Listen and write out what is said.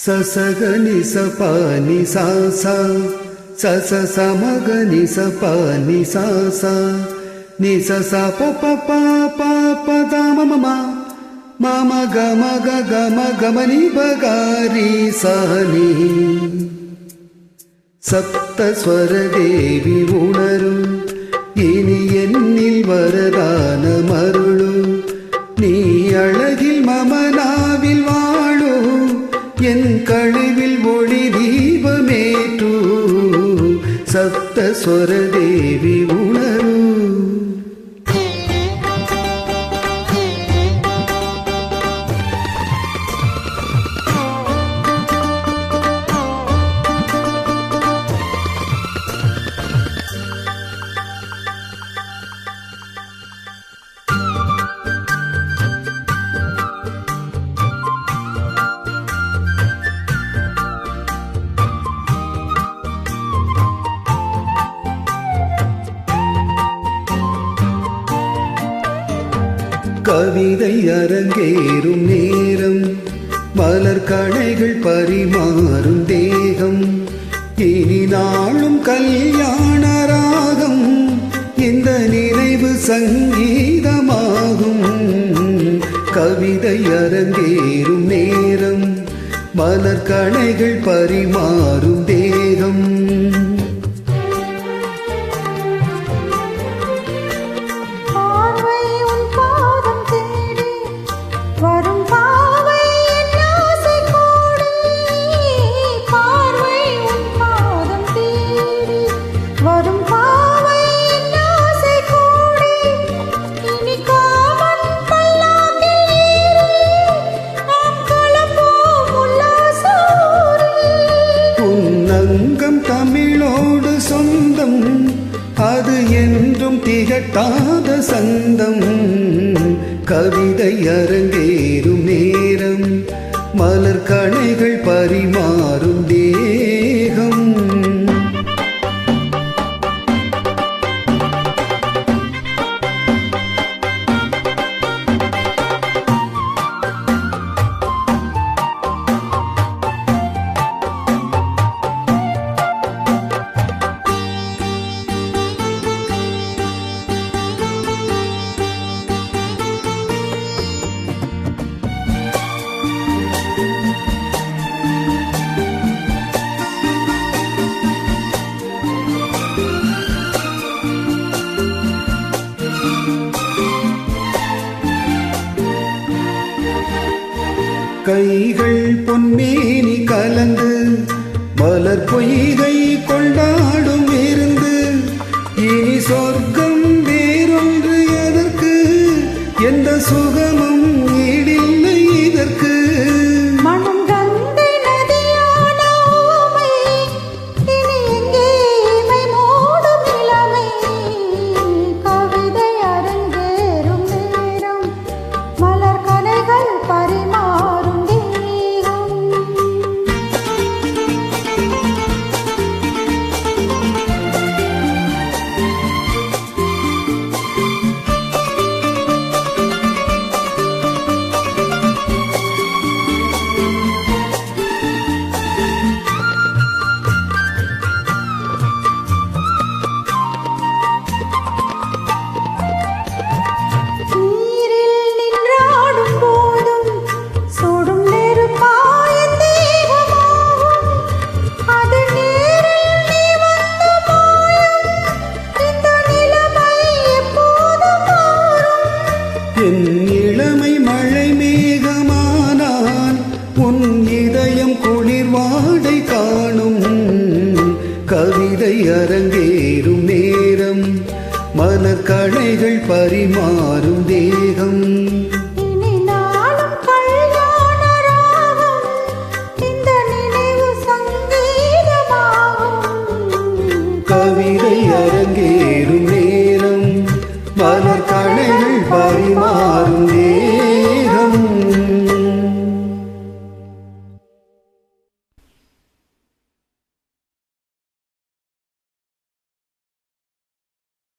சசகனி சபானி சாசா சச சமகனி சபானி சாசா நி சசா ப ப மம மம கம கம கமனி பகாரி சானி சப்தஸ்வர தேவி உணரும் இனி என்னில் வரதான மருளும் நீ அழகில் மமனாவில் வாழோ என் கழிவில் ஒளி தீபமேற்று சப்தஸ்வர தேவி உணரும். கவிதை அரங்கேறும் நேரம் மலர் கணைகள் பரிமாறும் தேகம் இனி நாளும் கல்யாண ராகம் இந்த நிறைவு சங்கீதமாகும். கவிதை அரங்கேறும் நேரம் மலர் கணைகள் பரிமாறும் தேகம் தமிழோடு சொந்தம் அது என்றும் திகட்டாத சந்தம். கவிதை அரங்கேறும் நேரம் மலர் கணைகள் பரிமாறும் தேகம். கைகள் பொன்மேனி கலந்து மலர் பொய்கை கொண்டாடும் இருந்து இனி சொர்க்கம் வேறொன்று எதற்கு எந்த சுகமும் ஈடில்லை இதற்கு. என் இளமை மழை மேகமானால் உன் இதயம் குளிர் வாடை காணும். கவிதை அரங்கேறும் நேரம் மலர் கணைகள் பரிமாறும் தேகம்.